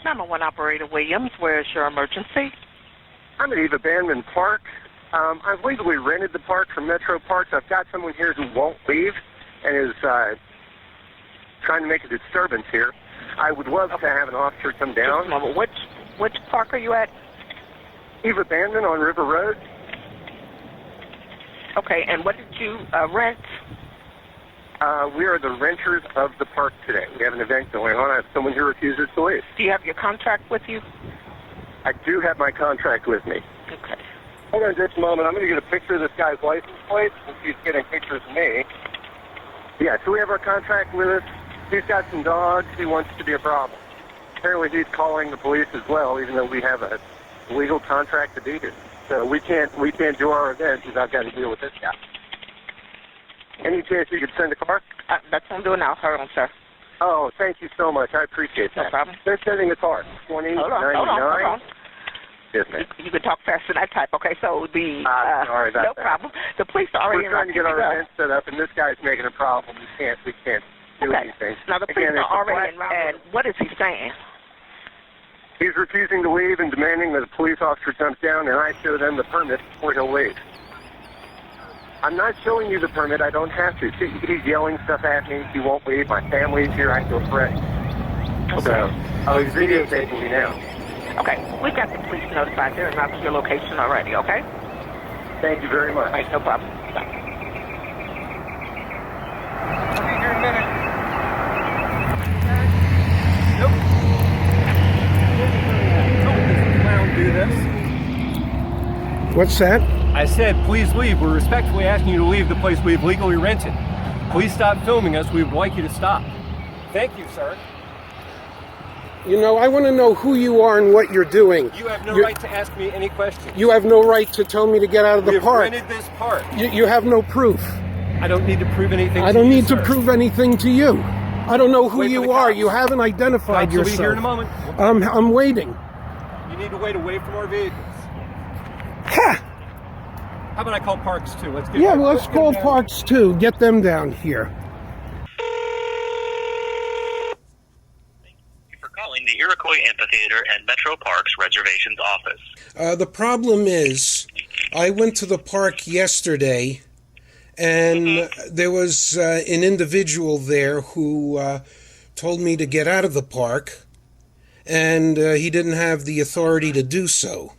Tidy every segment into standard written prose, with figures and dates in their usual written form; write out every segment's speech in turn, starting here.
911 Operator Williams, where is your emergency? I'm at Eva Bandman Park. I've legally rented the park from Metro Parks. I've got someone here who won't leave and is trying to make a disturbance here. I would love to have an officer come down. Just a moment. Which park are you at? Eva Bandman on River Road. Okay, and what did you rent? We are the renters of the park today. We have an event going on. I have someone who refuses to leave. Do you have your contract with you? I do have my contract with me. Okay. Hold on just a moment. I'm going to get a picture of this guy's license plate since he's getting pictures of me. Yeah, so we have our contract with us. He's got some dogs. He wants to be a problem. Apparently he's calling the police as well, even though we have a legal contract to be here. So we can't do our event because I've got to deal with this guy. Any chance you could send a car? That's what I'm doing now. Hold on, sir. Oh, thank you so much. I appreciate that. No problem. They're sending a car. 2099. Hold on. Yes, ma'am. You can talk faster than I type. Okay, so the sorry about no that. problem. The police are already We're trying to get our event set up, and this guy's making a problem. We can't do anything. Now the police are already in. And what is he saying? He's refusing to leave and demanding that a police officer comes down and I show them the permit before he'll leave. I'm not showing you the permit. I don't have to. He's yelling stuff at me. He won't leave. My family's here. I feel threatened. So, he's videotaping me now. Okay, we've got the police notified. They're not to your location already, okay? Thank you very much. All right, no problem. Bye. I'll be here in a minute. What's that? I said, please leave. We're respectfully asking you to leave the place we've legally rented. Please stop filming us. We would like you to stop. Thank you, sir. You know, I want to know who you are and what you're doing. You have no right to ask me any questions. You have no right to tell me to get out of the park. We have rented this park. You have no proof. I don't need to prove anything to you, I don't need sir. to prove anything to you. I don't know who Wait for you the are. cops. You haven't identified Cops will yourself. be here in a moment. I'm waiting. You need to wait away from our vehicles. Ha! How about I call Parks too? Let's get Let's call Parks too. Get them down here. For calling the Iroquois Amphitheater and Metro Parks Reservations Office. The problem is, I went to the park yesterday, and there was an individual there who told me to get out of the park, and he didn't have the authority to do so.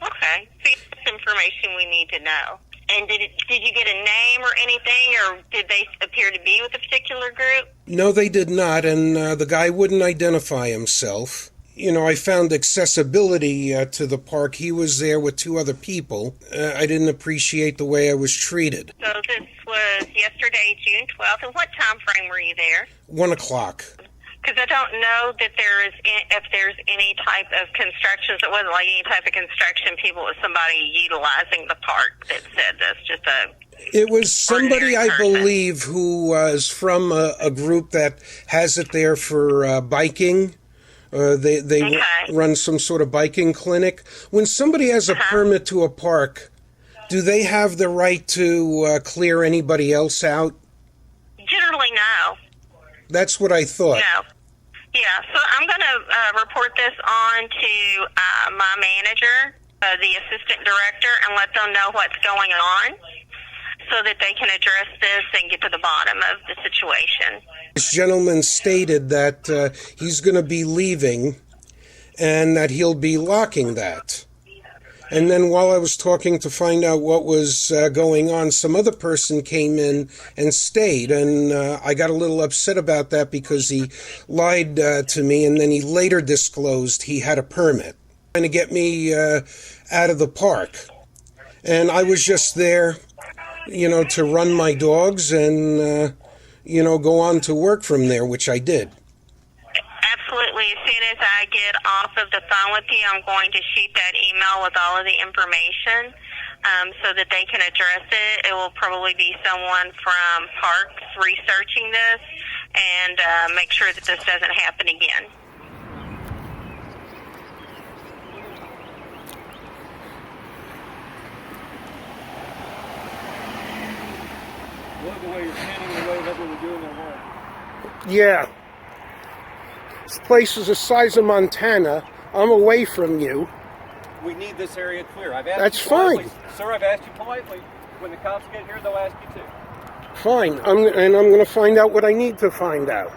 Okay, so that's information we need to know. And did you get a name or anything, or did they appear to be with a particular group? No, they did not, and the guy wouldn't identify himself. You know, I found accessibility to the park. He was there with two other people. I didn't appreciate the way I was treated. So this was yesterday, June 12th, and what time frame were you there? 1 o'clock. Because I don't know that if there's any type of constructions. It wasn't like any type of construction people. It was somebody utilizing the park that said this. Just It was somebody, I person. believe, who was from a group that has it there for biking. They run some sort of biking clinic. When somebody has a permit to a park, do they have the right to clear anybody else out? Generally, no. That's what I thought. No. Yeah, so I'm going to report this on to my manager, the assistant director, and let them know what's going on so that they can address this and get to the bottom of the situation. This gentleman stated that he's going to be leaving and that he'll be locking that. And then while I was talking to find out what was going on, some other person came in and stayed. And I got a little upset about that because he lied to me, and then he later disclosed he had a permit. Trying to get me out of the park. And I was just there, you know, to run my dogs and, you know, go on to work from there, which I did. Absolutely. As soon as I get off of the phone with you, I'm going to shoot that email with all of the information so that they can address it. It will probably be someone from Parks researching this and make sure that this doesn't happen again. Look the way you're handing away whatever we're doing their work. Yeah. This place is the size of Montana. I'm away from you. We need this area clear. I've asked That's you politely. fine. Sir, I've asked you politely. When the cops get here, they'll ask you to. Fine. I'm going to find out what I need to find out.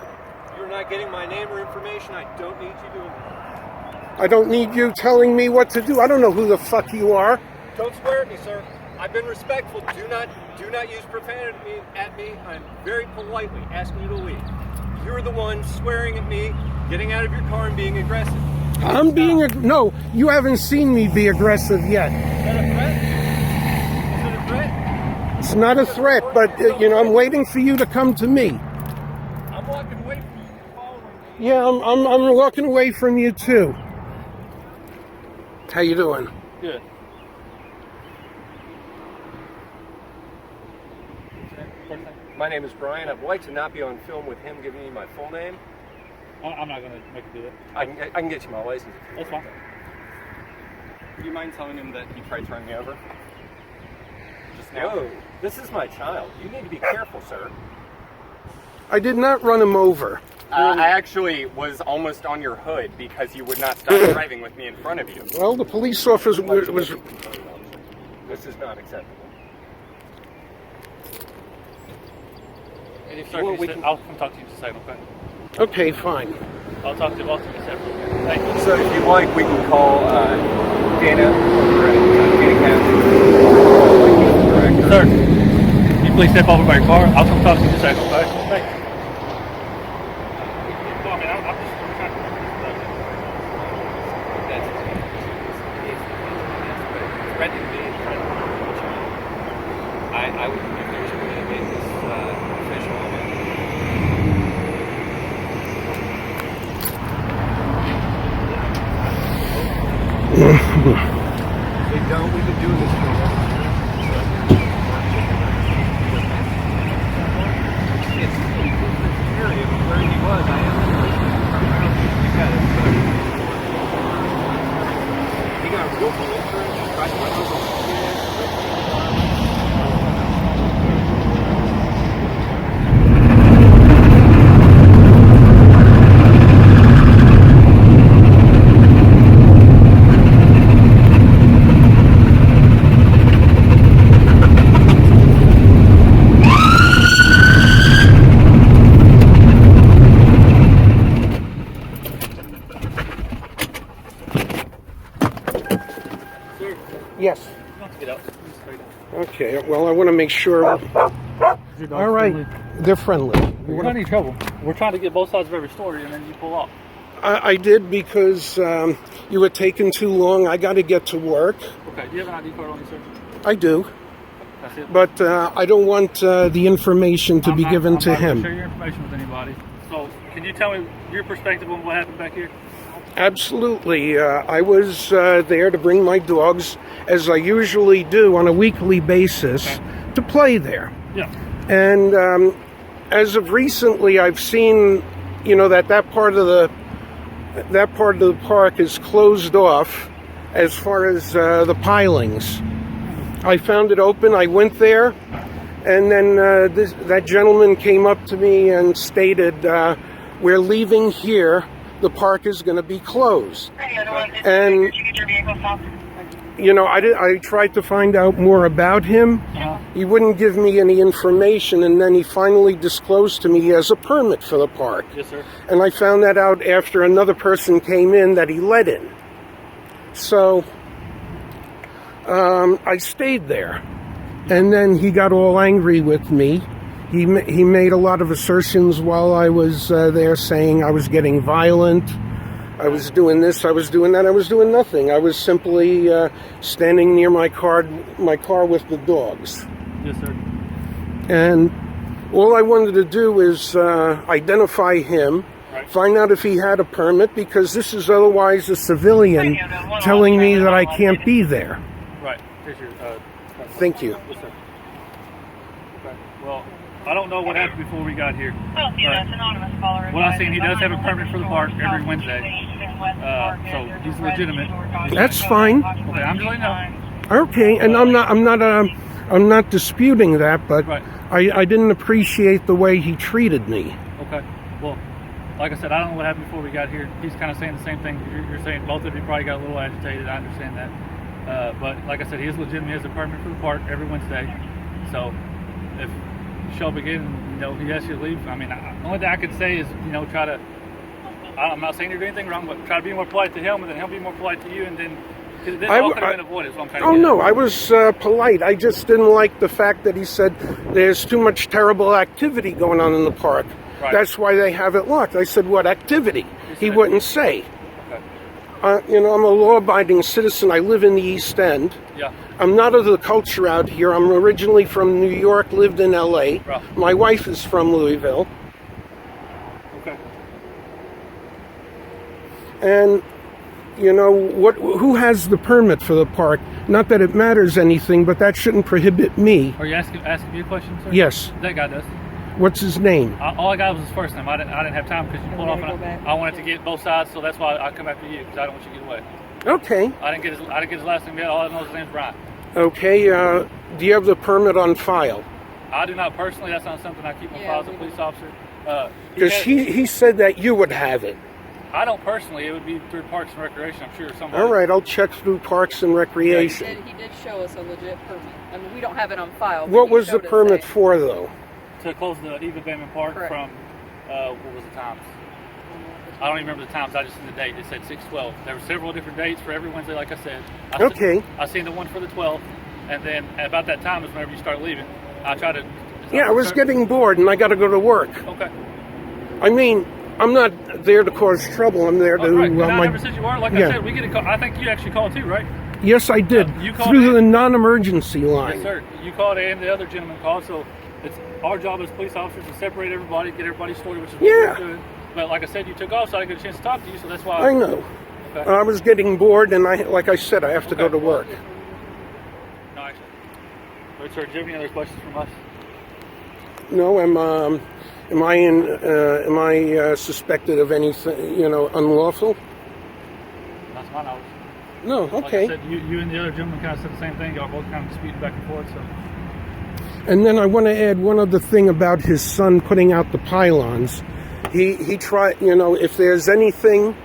You're not getting my name or information. I don't need you doing that. I don't need you telling me what to do. I don't know who the fuck you are. Don't swear at me, sir. I've been respectful. Do not use profanity at me. I'm very politely asking you to leave. You're the one swearing at me, getting out of your car and being aggressive. I'm being no. You haven't seen me be aggressive yet. Is that a threat? Is it a threat? It's not a threat, but I'm waiting for you to come to me. I'm walking away from you. You're following me. Yeah, I'm walking away from you too. How you doing? Good. My name is Brian. I'd like to not be on film with him giving you my full name. I'm not going to make you do that. I can get you my license. That's fine. Would you mind telling him that he tried to run me over? Just now? No, this is my child. You need to be careful, sir. I did not run him over. I actually was almost on your hood because you would not stop driving with me in front of you. Well, the police officer was. This is not acceptable. And if you want, I'll come talk to you just a second, okay? Okay, fine. I'll talk to you separately. Thank you. So if you like, we can call Dana over at Dana County. Sir, can you please step over by your car? I'll come talk to you just a second, okay? Thank you. Well, I mean, I'm just trying to remember this I would think there's a way to make this official. Hey, Don, we've been doing this for a while. It's area where he was. I asked him, you got it. He got a real full insurance. He tried to run over the Yes. Get up. Okay. Well, I want to make sure. All right. Friendly? They're friendly. We're not in trouble. We're trying to get both sides of every story, and then you pull off. I did because you were taking too long. I got to get to work. Okay. Do you have an ID card on you, sir? I do. That's it. But I don't want the information to be given to him. I'm not going to share your information with anybody. So, can you tell me your perspective on what happened back here? Absolutely. I was there to bring my dogs, as I usually do on a weekly basis, to play there. Yeah. And as of recently, I've seen, that part of the park is closed off as far as the pilings. I found it open. I went there, and then that gentleman came up to me and stated, "We're leaving here. The park is going to be closed." And I tried to find out more about him. He wouldn't give me any information, and then he finally disclosed to me he has a permit for the park. Yes, sir. And I found that out after another person came in that he let in. So I stayed there, and then he got all angry with me. He made a lot of assertions while I was there, saying I was getting violent, I was doing this, I was doing that. I was doing nothing. I was simply standing near my car with the dogs. Yes, sir. And all I wanted to do is identify him, find out if he had a permit, because this is otherwise a civilian telling me that I can't be there. Right. Here's your. Thank you. Yes, sir. Okay. Well, I don't know what happened before we got here. Well, yeah, that's anonymous caller. What I'm saying, he does have a permit for the park every Wednesday. So he's legitimate. That's fine. Okay, I'm just letting you know. Okay, and I'm not disputing that, but Right. I didn't appreciate the way he treated me. Okay. Well, like I said, I don't know what happened before we got here. He's kind of saying the same thing you're saying. Both of you probably got a little agitated. I understand that. But like I said, he is legitimate. He has a permit for the park every Wednesday. So if you show up again, you know, he asks you to leave, I mean, the only thing I could say is, you know, try to, I'm not saying you're doing anything wrong, but try to be more polite to him, and then he'll be more polite to you, and then, because this all could have been avoided, is what I'm trying to get no, at. I was polite. I just didn't like the fact that he said there's too much terrible activity going on in the park. Right. That's why they have it locked. I said, what activity? He wouldn't say. Okay. You know, I'm a law-abiding citizen. I live in the East End. Yeah. I'm not of the culture out here. I'm originally from New York, lived in L.A. Right. My wife is from Louisville. Okay. And, you know, who has the permit for the park? Not that it matters anything, but that shouldn't prohibit me. Are you asking me a question, sir? Yes. That guy does. What's his name? All I got was his first name. I didn't have time because you pulled off. And I wanted to get both sides, so that's why I come after you, because I don't want you to get away. Okay. I didn't get his last name yet. All I know is his name's Brian. Okay. Do you have the permit on file? I do not personally. That's not something I keep on file as a police officer. Because he said that you would have it. I don't personally. It would be through Parks and Recreation. I'm sure somebody. All right. I'll check through Parks and Recreation. He did show us a legit permit. I mean, we don't have it on file. What was the permit for, though? To close the Eva Bandman Park. Correct. From, what was the times? I don't even remember the times. I just seen the date. It said 6/12. There were several different dates for every Wednesday, like I said. I seen the one for the 12th, and then about that time is whenever you start leaving. I tried to. Yeah, I was getting bored, and I got to go to work. Okay. I mean, I'm not there to cause trouble. I'm there to. Right. I never said you were. Like I said, we get a call. I think you actually called too, right? Yes, I did. You called through the non-emergency line. Yes, sir. You called and the other gentleman called. So it's our job as police officers to separate everybody, get everybody's story, which is what we're doing. But like I said, you took off, so I didn't get a chance to talk to you. So that's why I know. Okay. I was getting bored, and like I said, I have to go to work. No, actually. Right, sir. Do you have any other questions from us? No, am I suspected of anything, unlawful? Not to my knowledge. No, okay. Like I said, you and the other gentleman kind of said the same thing. Y'all both kind of disputed back and forth. So. And then I want to add one other thing about his son putting out the pylons. He tried, if there's anything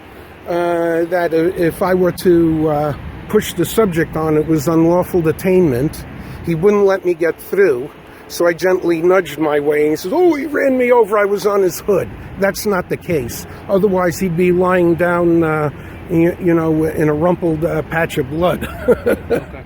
that if I were to push the subject on, it was unlawful detainment. He wouldn't let me get through. So I gently nudged my way, and he says, "Oh, he ran me over. I was on his hood." That's not the case. Otherwise, he'd be lying down, in a rumpled patch of blood. Okay.